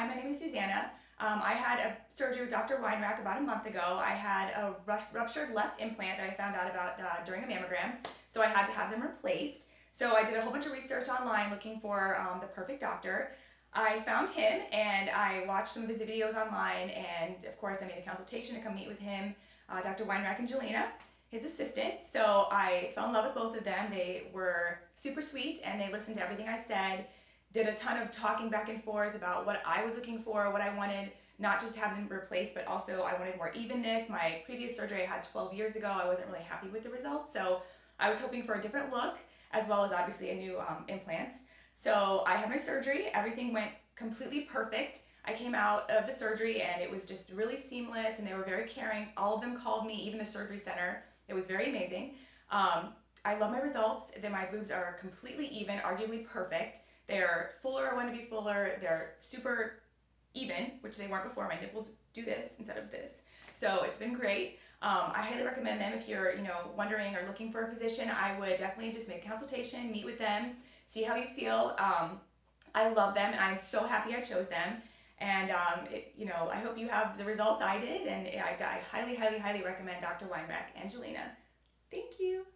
Hi, my name is Susanna. I had a surgery with Dr. Weinrach about a month ago. I had a ruptured left implant that I found out about during a mammogram, so I had to have them replaced. So I did a whole bunch of research online looking for the perfect doctor. I found him and I watched some of his videos online, and of course I made a consultation to come meet with him, Dr. Weinrach and Jelena, his assistant. So I fell in love with both of them. They were super sweet and they listened to everything I said, did a ton of talking back and forth about what I was looking for, what I wanted, not just to have them replaced, but also I wanted more evenness. My previous surgery I had 12 years ago, I wasn't really happy with the results, so I was hoping for a different look, as well as obviously a new implants. So I had my surgery, everything went completely perfect. I came out of the surgery and it was just really seamless and they were very caring. All of them called me, even the surgery center. It was very amazing. I love my results. My boobs are completely even, arguably perfect. They're fuller when to be fuller. They're super even, which they weren't before. My nipples do this instead of this. So it's been great. I highly recommend them if you're, wondering or looking for a physician. I would definitely just make a consultation, meet with them, see how you feel. I love them and I'm so happy I chose them. And I hope you have the results I did. And I highly, highly, highly recommend Dr. Weinrach and Jelena. Thank you.